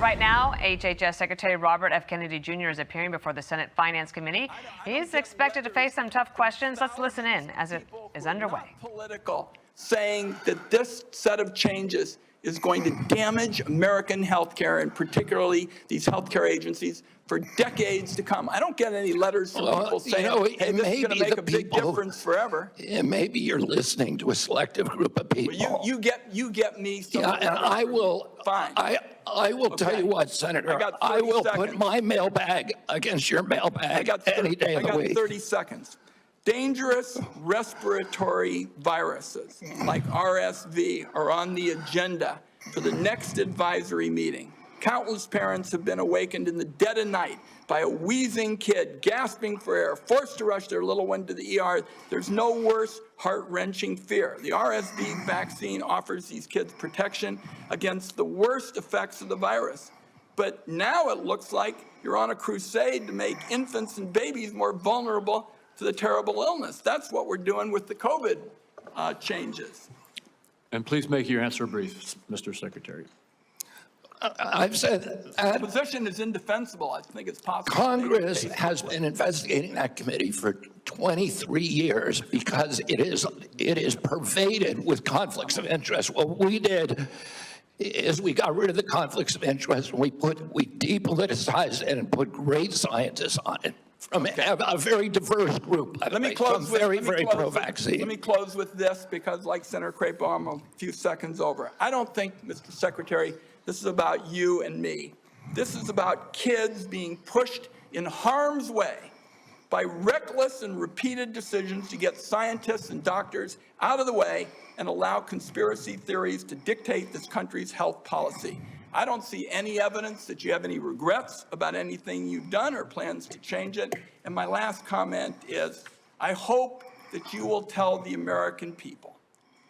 Right now, HHS Secretary Robert F. Kennedy Jr. is appearing before the Senate Finance Committee. He's expected to face some tough questions. Let's listen in as it is underway. Political, saying that this set of changes is going to damage American healthcare, and particularly these healthcare agencies, for decades to come. I don't get any letters from people saying, hey, this is going to make a big difference forever. Maybe you're listening to a selective group of people. Well, you get me. Yeah, and I will. Fine. I will tell you what, Senator. I will put my mailbag against your mailbag any day of the week. I got 30 seconds. Dangerous respiratory viruses like RSV are on the agenda for the next advisory meeting. Countless parents have been awakened in the dead of night by a wheezing kid gasping for air, forced to rush their little one to the ER. There's no worse heart-wrenching fear. The RSV vaccine offers these kids protection against the worst effects of the virus. But now it looks like you're on a crusade to make infants and babies more vulnerable to the terrible illness. That's what we're doing with the COVID changes. And please make your answer brief, Mr. Secretary. I've said the position is indefensible. I think it's possible. Congress has been investigating that committee for 23 years because it is pervaded with conflicts of interest. What we did is we got rid of the conflicts of interest and we depoliticized it and put great scientists on it from a very diverse group. Let me close with very pro-vaccine. Let me close with this because, like Senator Crapo, I'm a few seconds over. I don't think, Mr. Secretary, this is about you and me. This is about kids being pushed in harm's way by reckless and repeated decisions to get scientists and doctors out of the way and allow conspiracy theories to dictate this country's health policy. I don't see any evidence that you have any regrets about anything you've done or plans to change it. And my last comment is, I hope that you will tell the American people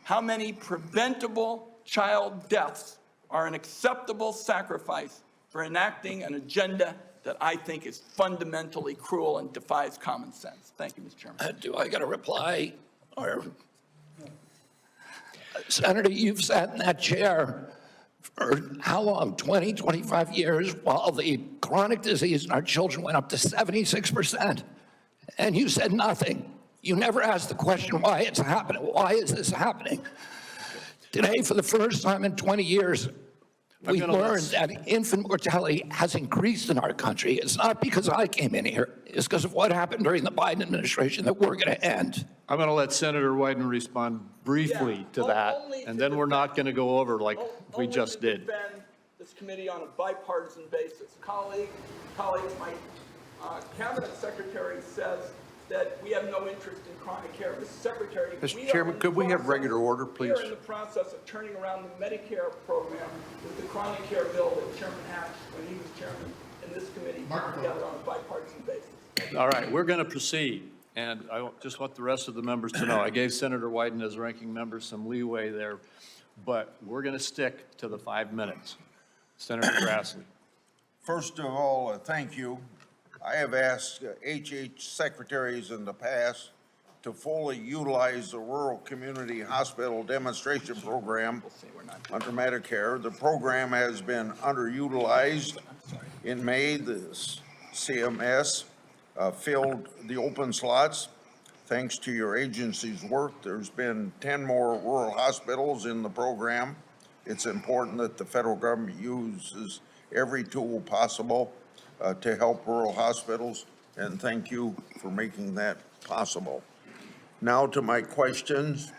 how many preventable child deaths are an acceptable sacrifice for enacting an agenda that I think is fundamentally cruel and defies common sense. Thank you, Mr. Chairman. Do I get a reply? Or Senator, you've sat in that chair for how long? 20, 25 years, while the chronic disease in our children went up to 76%. And you said nothing. You never asked the question why it's happening. Why is this happening? Today, for the first time in 20 years, we learned that infant mortality has increased in our country. It's not because I came in here. It's because of what happened during the Biden administration that we're going to end. I'm going to let Senator Wyden respond briefly to that, and then we're not going to go over like we just did. Defend this committee on a bipartisan basis. Colleagues, my cabinet secretary says that we have no interest in chronic care. Mr. Secretary, Mr. Chairman, could we have regular order, please? We are in the process of turning around the Medicare program with the chronic care bill that Chairman Hatch, when he was chairman in this committee, put together on a bipartisan basis. All right, we're going to proceed. And I just want the rest of the members to know, I gave Senator Wyden as ranking member some leeway there, but we're going to stick to the 5 minutes. Senator Grassley. First of all, thank you. I have asked HH secretaries in the past to fully utilize the Rural Community Hospital Demonstration Program under Medicare. The program has been underutilized. In May, the CMS filled the open slots. Thanks to your agency's work, there's been 10 more rural hospitals in the program. It's important that the federal government uses every tool possible to help rural hospitals, and thank you for making that possible. Now to my questions.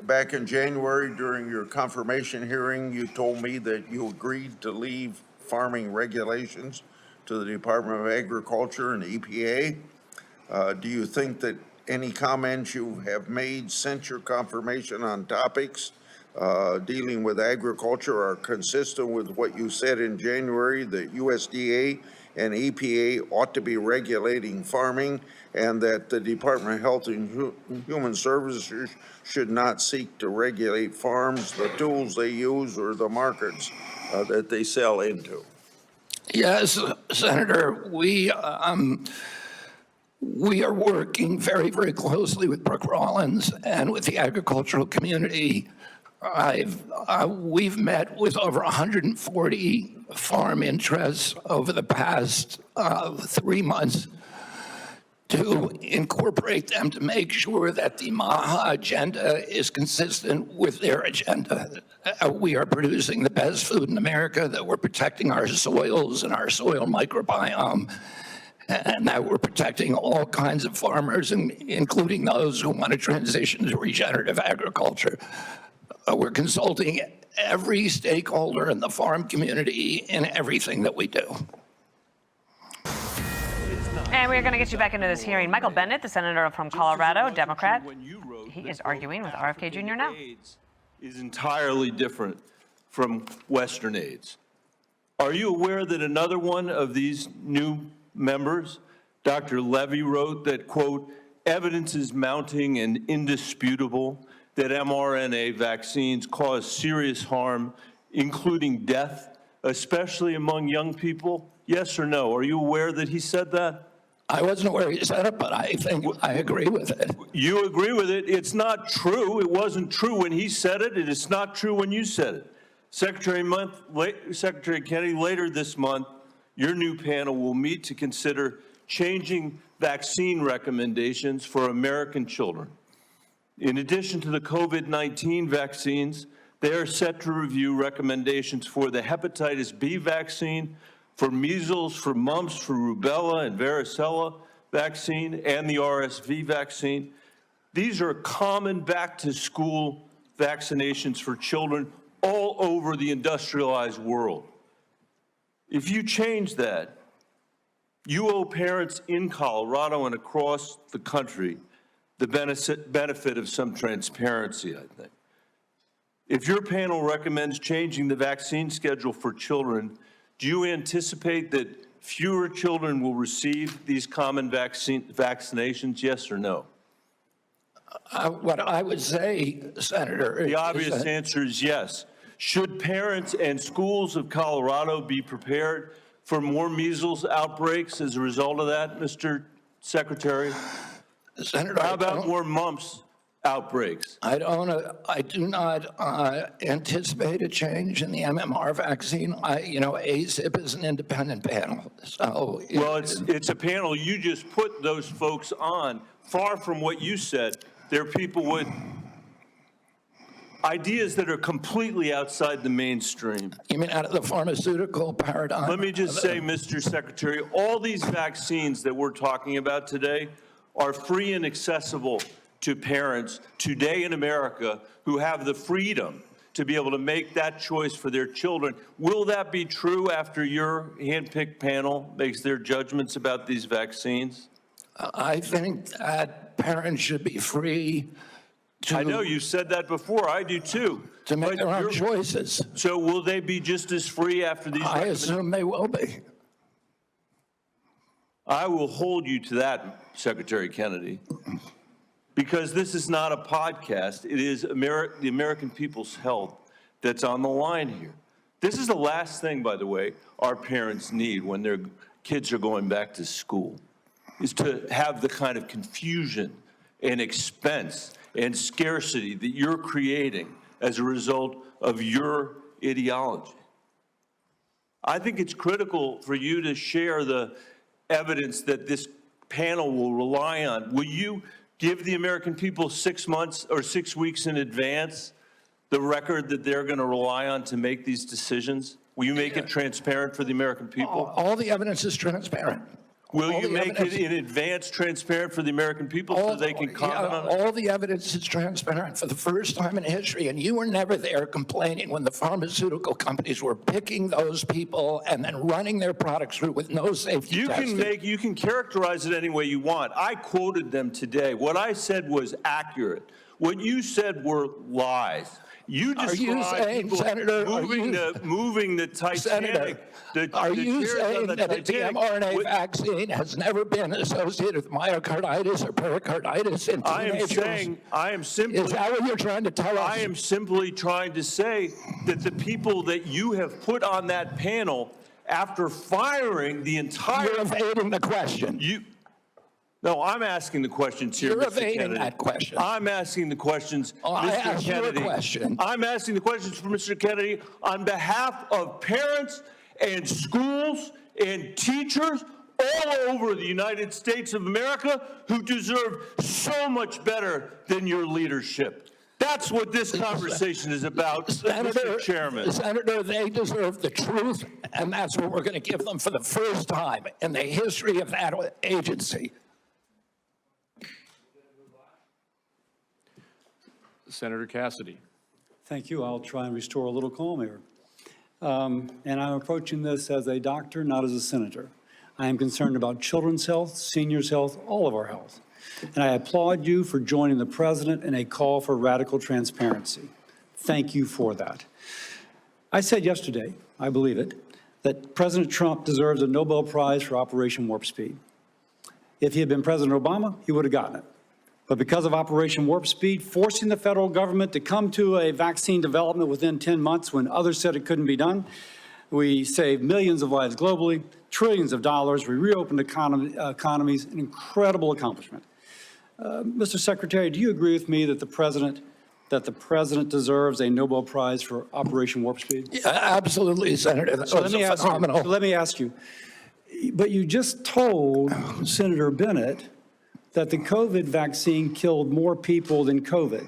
Back in January, during your confirmation hearing, you told me that you agreed to leave farming regulations to the Department of Agriculture and EPA. Do you think that any comments you have made since your confirmation on topics dealing with agriculture are consistent with what you said in January, that USDA and EPA ought to be regulating farming, and that the Department of Health and Human Services should not seek to regulate farms, the tools they use, or the markets that they sell into? Yes, Senator, we are working very, very closely with Brooke Rollins and with the agricultural community We've met with over 140 farm interests over the past 3 months to incorporate them to make sure that the MAHA agenda is consistent with their agenda. We are producing the best food in America, that we're protecting our soils and our soil microbiome, and that we're protecting all kinds of farmers, including those who want to transition to regenerative agriculture. We're consulting every stakeholder in the farm community in everything that we do. And we're going to get you back into this hearing. Michael Bennett, the senator from Colorado, Democrat, he is arguing with RFK Jr. now. Is entirely different from Western AIDS. Are you aware that another one of these new members, Dr. Levy, wrote that, quote, evidence is mounting and indisputable that mRNA vaccines cause serious harm, including death, especially among young people? Yes or no? Are you aware that he said that? I wasn't aware he said it, but I think I agree with it. You agree with it? It's not true. It wasn't true when he said it, and it's not true when you said it. Secretary Kennedy, later this month, your new panel will meet to consider changing vaccine recommendations for American children. In addition to the COVID-19 vaccines, they are set to review recommendations for the hepatitis B vaccine, for measles, for mumps, for rubella and varicella vaccine, and the RSV vaccine. These are common back-to-school vaccinations for children all over the industrialized world. If you change that, you owe parents in Colorado and across the country the benefit of some transparency, I think. If your panel recommends changing the vaccine schedule for children, do you anticipate that fewer children will receive these common vaccinations, yes or no? What I would say, Senator, the obvious answer is yes. Should parents and schools of Colorado be prepared for more measles outbreaks as a result of that, Mr. Secretary? Senator, how about more mumps outbreaks? I do not anticipate a change in the MMR vaccine. ACIP is an independent panel. So well, it's a panel. You just put those folks on. Far from what you said, they're people with ideas that are completely outside the mainstream. You mean out of the pharmaceutical paradigm? Let me just say, Mr. Secretary, all these vaccines that we're talking about today are free and accessible to parents today in America who have the freedom to be able to make that choice for their children. Will that be true after your handpicked panel makes their judgments about these vaccines? I think that parents should be free to... I know you said that before. I do too. To make their own choices. So will they be just as free after these? I assume they will be. I will hold you to that, Secretary Kennedy, because this is not a podcast. It is the American people's health that's on the line here. This is the last thing, by the way, our parents need when their kids are going back to school, is to have the kind of confusion and expense and scarcity that you're creating as a result of your ideology. I think it's critical for you to share the evidence that this panel will rely on. Will you give the American people 6 months or 6 weeks in advance the record that they're going to rely on to make these decisions? Will you make it transparent for the American people? All the evidence is transparent. Will you make it in advance transparent for the American people so they can comment on it? All the evidence is transparent for the first time in history, and you were never there complaining when the pharmaceutical companies were picking those people and then running their products through with no safety testing. You can characterize it any way you want. I quoted them today. What I said was accurate. What you said were lies. You described people moving the Titanic. Are you saying that the mRNA vaccine has never been associated with myocarditis or pericarditis in teenagers? I am simply. Is that what you're trying to tell us? I am simply trying to say that the people that you have put on that panel, after firing the entire. You're evading the question. No, I'm asking the questions here, You're Mr. evading Kennedy. that question. I'm asking the questions, I Mr. asked you a Kennedy. question. I'm asking the questions for Mr. Kennedy on behalf of parents and schools and teachers all over the United States of America who deserve so much better than your leadership. That's what this conversation is about, Mr. Chairman. Senator, they deserve the truth, and that's what we're going to give them for the first time in the history of that agency. Senator Cassidy. Thank you. I'll try and restore a little calm here. And I'm approaching this as a doctor, not as a senator. I am concerned about children's health, seniors' health, all of our health. And I applaud you for joining the president in a call for radical transparency. Thank you for that. I said yesterday, I believe it, that President Trump deserves a Nobel Prize for Operation Warp Speed. If he had been President Obama, he would have gotten it. But because of Operation Warp Speed, forcing the federal government to come to a vaccine development within 10 months when others said it couldn't be done, we saved millions of lives globally, trillions of dollars, we reopened economies, an incredible accomplishment. Mr. Secretary, do you agree with me that the president deserves a Nobel Prize for Operation Warp Speed? Yeah, absolutely, Senator. That was phenomenal. Let me ask you, but you just told Senator Bennett that the COVID vaccine killed more people than COVID.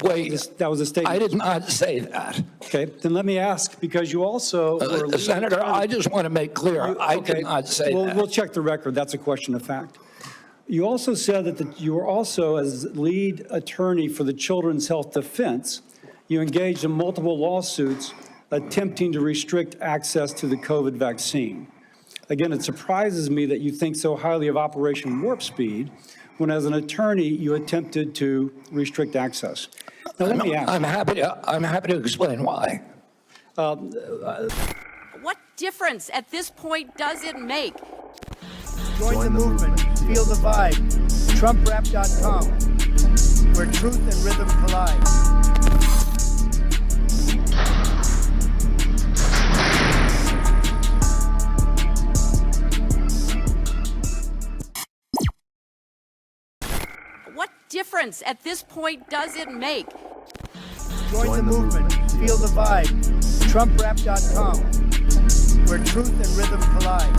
Wait, That was a statement. I did not say that. Okay, then let me ask, because you also were lead Senator, attorney- I just want to make clear, I Okay, did not say that. We'll check the record. That's a question of fact. You also said that you were also, as lead attorney for the Children's Health Defense, you engaged in multiple lawsuits attempting to restrict access to the COVID vaccine. Again, it surprises me that you think so highly of Operation Warp Speed when, as an attorney, you attempted to restrict access. Now, let me ask. I'm happy to explain why. What difference at this point does it make? Join the movement. Feel the vibe. TrumpRap.com, where truth and rhythm collide. What difference at this point does it make? Join the movement. Feel the vibe. TrumpRap.com, where truth and rhythm collide.